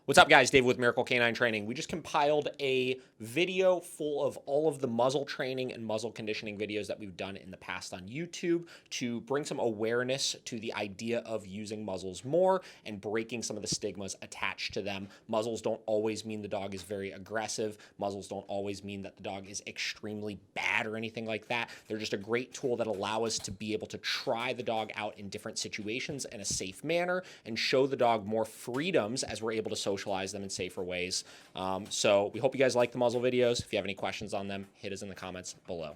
What's up, guys? Dave with Miracle Canine Training. We just compiled a video full of all of the muzzle training and muzzle conditioning videos that we've done in the past on YouTube to bring some awareness to the idea of using muzzles more and breaking some of the stigmas attached to them. Muzzles don't always mean the dog is very aggressive. Muzzles don't always mean that the dog is extremely bad or anything like that. They're just a great tool that allow us to be able to try the dog out in different situations in a safe manner and show the dog more freedoms as we're able to socialize them in safer ways. So we hope you guys like the muzzle videos. If you have any questions on them, hit us in the comments below.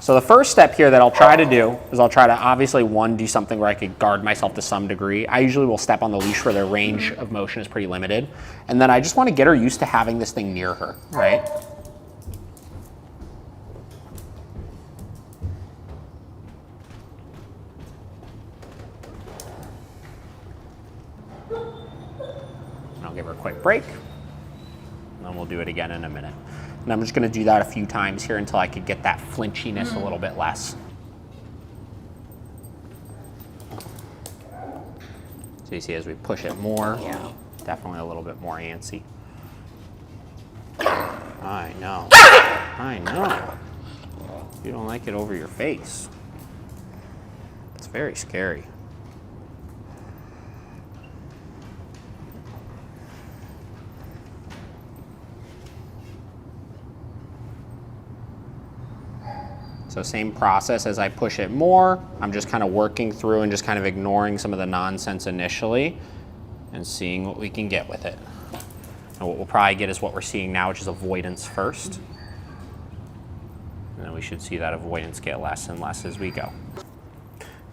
So the first step here that I'll try to do is I'll try to obviously, one, do something where I could guard myself to some degree. I usually will step on the leash where their range of motion is pretty limited. And then I just want to get her used to having this thing near her, right? I'll give her a quick break, and then we'll do it again in a minute. And I'm just going to do that a few times here until I could get that flinchiness a little bit less. So you see as we push it more, definitely a little bit more antsy. I know. I know. You don't like it over your face. It's very scary. So same process as I push it more, I'm just kind of working through and just kind of ignoring some of the nonsense initially and seeing what we can get with it. And what we'll probably get is what we're seeing now, which is avoidance first. And then we should see that avoidance get less and less as we go.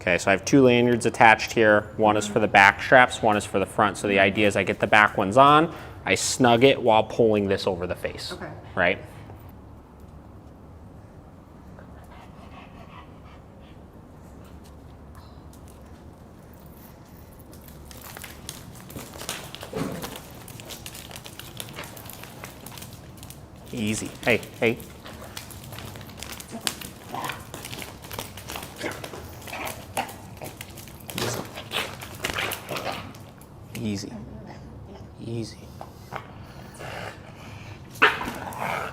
Okay, so I have two lanyards attached here. One is for the back straps, one is for the front. So the idea is I get the back ones on, I snug it while pulling this over the face, right? Easy. Hey, hey. Easy. Easy.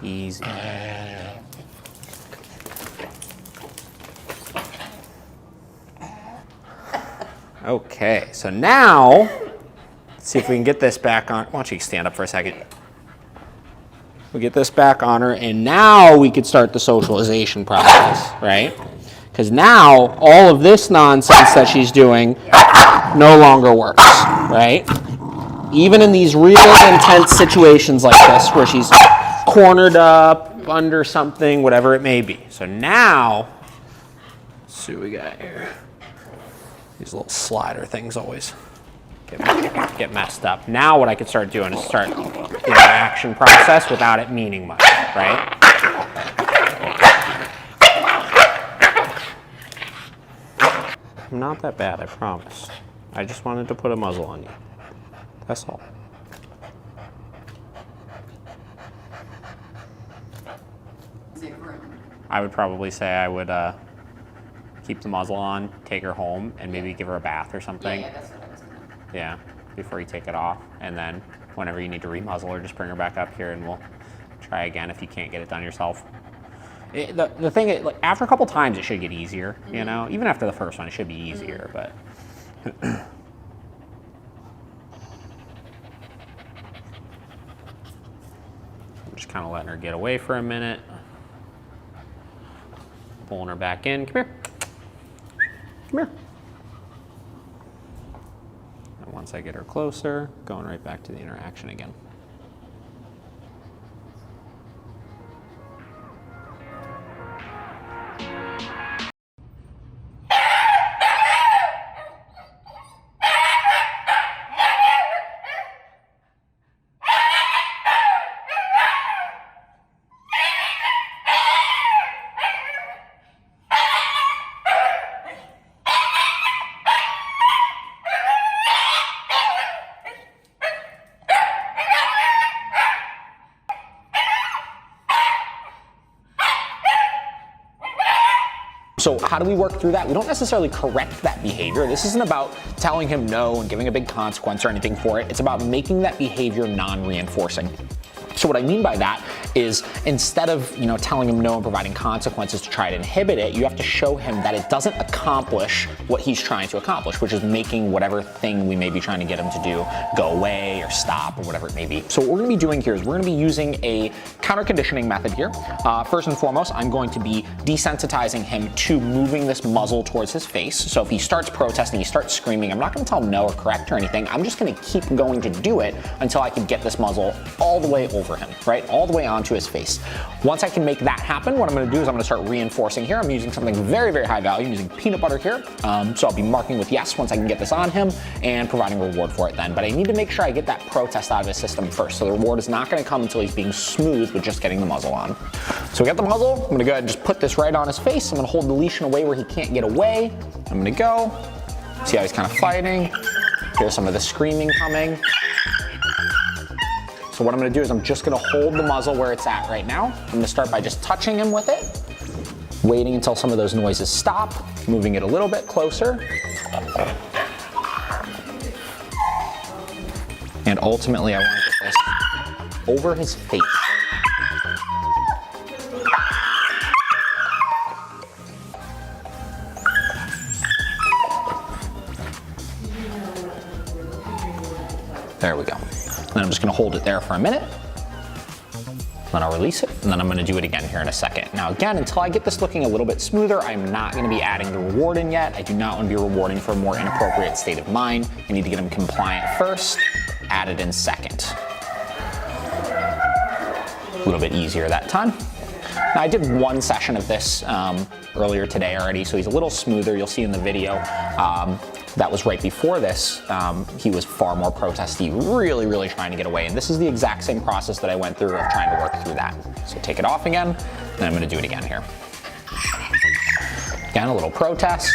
Easy. Okay, so now, let's see if we can get this back on. Why don't you stand up for a second? We get this back on her, and now we could start the socialization process, right? Because now all of this nonsense that she's doing no longer works, right? Even in these real intense situations like this, where she's cornered up, under something, whatever it may be. So now, let's see what we got here. These little slider things always get messed up. Now what I could start doing is start the interaction process without it meaning much, right? I'm not that bad, I promise. I just wanted to put a muzzle on you. That's all. I would probably say I would keep the muzzle on, take her home, and maybe give her a bath or something. Yeah, that's what I was gonna do. Yeah, before you take it off. And then whenever you need to remuzzle her, just bring her back up here and we'll try again if you can't get it done yourself. The thing is, like, after a couple times, it should get easier, you know? Even after the first one, it should be easier, but... I'm just kind of letting her get away for a minute. Pulling her back in. Come here. Come here. And once I get her closer, going right back to the interaction again. So how do we work through that? We don't necessarily correct that behavior. This isn't about telling him no and giving a big consequence or anything for it. It's about making that behavior non-reinforcing. So what I mean by that is instead of, telling him no and providing consequences to try to inhibit it, you have to show him that it doesn't accomplish what he's trying to accomplish, which is making whatever thing we may be trying to get him to do go away or stop or whatever it may be. So what we're gonna be doing here is we're gonna be using a counter conditioning method here. First and foremost, I'm going to be desensitizing him to moving this muzzle towards his face. So if he starts protesting, he starts screaming, I'm not gonna tell him no or correct or anything. I'm just gonna keep going to do it until I can get this muzzle all the way over him, right? All the way onto his face. Once I can make that happen, what I'm gonna do is I'm gonna start reinforcing here. I'm using something very, very high value. I'm using peanut butter here. So I'll be marking with yes once I can get this on him and providing a reward for it then. But I need to make sure I get that protest out of his system first. So the reward is not gonna come until he's being smooth with just getting the muzzle on. So we got the muzzle. I'm gonna go ahead and just put this right on his face. I'm gonna hold the leash in a way where he can't get away. I'm gonna go. See how he's kind of fighting. Here's some of the screaming coming. So what I'm gonna do is I'm just gonna hold the muzzle where it's at right now. I'm gonna start by just touching him with it, waiting until some of those noises stop, moving it a little bit closer. And ultimately I wanna get this over his face. There we go. Then I'm just gonna hold it there for a minute. Then I'll release it, and then I'm gonna do it again here in a second. Now again, until I get this looking a little bit smoother, I'm not gonna be adding the reward in yet. I do not wanna be rewarding for a more inappropriate state of mind. I need to get him compliant first, add it in second. A little bit easier that time. Now I did one session of this earlier today already, so he's a little smoother. You'll see in the video. That was right before this. He was far more protesty, really, really trying to get away. And this is the exact same process that I went through of trying to work through that. So take it off again, and I'm gonna do it again here. Again, a little protest.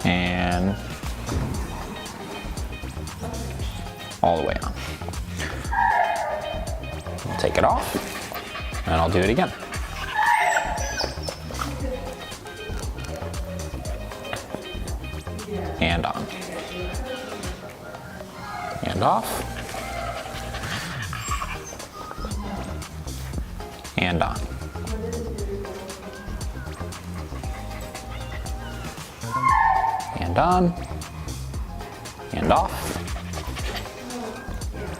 And all the way on. I'll take it off, and I'll do it again. And on. And off. And on. And on. And off.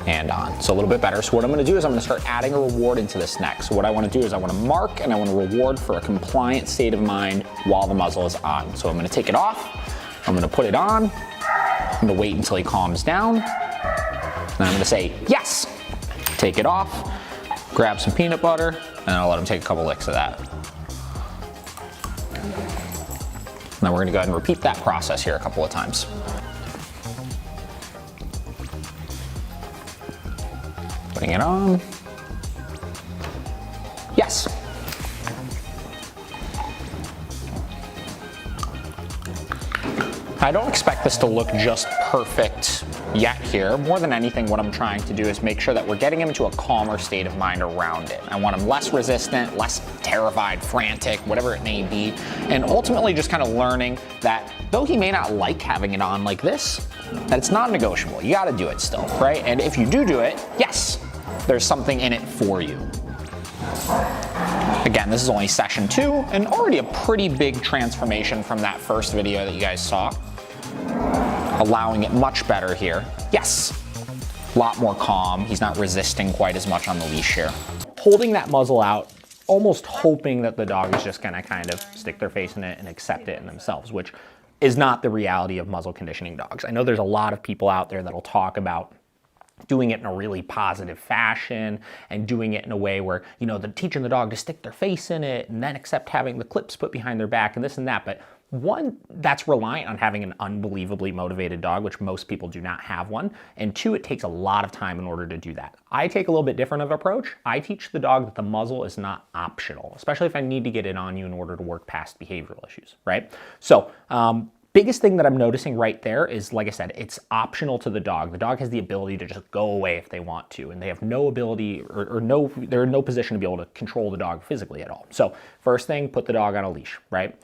And on. So a little bit better. So what I'm gonna do is I'm gonna start adding a reward into this next. So what I wanna do is I wanna mark and I wanna reward for a compliant state of mind while the muzzle is on. So I'm gonna take it off. I'm gonna put it on, I'm gonna wait until he calms down, and I'm gonna say, yes! Take it off, grab some peanut butter, and I'll let him take a couple licks of that. Now we're gonna go ahead and repeat that process here a couple of times. Putting it on. Yes. I don't expect this to look just perfect yet here. More than anything, what I'm trying to do is make sure that we're getting him into a calmer state of mind around it. I want him less resistant, less terrified, frantic, whatever it may be. And ultimately just kind of learning that though he may not like having it on like this, that it's non-negotiable. You gotta do it still, right? And if you do it, yes, there's something in it for you. Again, this is only session 2 and already a pretty big transformation from that first video that you guys saw. Allowing it much better here. Yes, a lot more calm. He's not resisting quite as much on the leash here. Holding that muzzle out, almost hoping that the dog is just gonna kind of stick their face in it and accept it in themselves, which is not the reality of muzzle conditioning dogs. I know there's a lot of people out there that'll talk about doing it in a really positive fashion and doing it in a way where, they're teaching the dog to stick their face in it and then accept having the clips put behind their back and this and that. But one, that's reliant on having an unbelievably motivated dog, which most people do not have one. And two, it takes a lot of time in order to do that. I take a little bit different of an approach. I teach the dog that the muzzle is not optional, especially if I need to get it on you in order to work past behavioral issues, right? So, biggest thing that I'm noticing right there is, like I said, it's optional to the dog. The dog has the ability to just go away if they want to, and they have no ability they're in no position to be able to control the dog physically at all. So first thing, put the dog on a leash, right?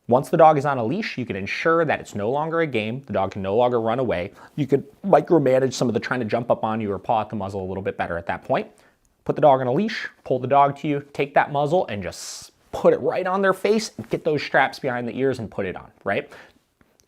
Once the dog is on a leash, you can ensure that it's no longer a game. The dog can no longer run away. You could micromanage some of the trying to jump up on you or paw at the muzzle a little bit better at that point. Put the dog on a leash, pull the dog to you, take that muzzle and just put it right on their face and get those straps behind the ears and put it on, right?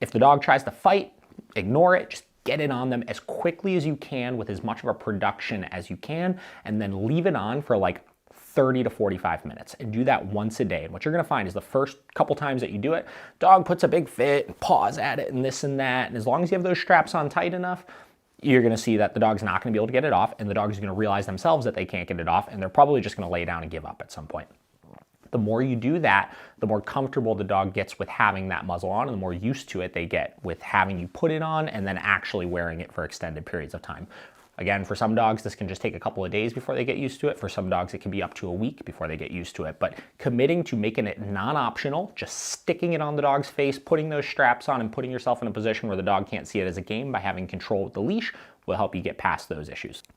If the dog tries to fight, ignore it, just get it on them as quickly as you can with as much of a production as you can, and then leave it on for like 30 to 45 minutes, and do that once a day. And what you're gonna find is the first couple times that you do it, dog puts a big fit and paws at it and this and that, and as long as you have those straps on tight enough, you're gonna see that the dog's not gonna be able to get it off, and the dog is gonna realize themselves that they can't get it off, and they're probably just gonna lay down and give up at some point. The more you do that, the more comfortable the dog gets with having that muzzle on, and the more used to it they get with having you put it on and then actually wearing it for extended periods of time. Again, for some dogs, this can just take a couple of days before they get used to it. For some dogs, it can be up to a week before they get used to it. But committing to making it non-optional, just sticking it on the dog's face, putting those straps on, and putting yourself in a position where the dog can't see it as a game by having control with the leash will help you get past those issues.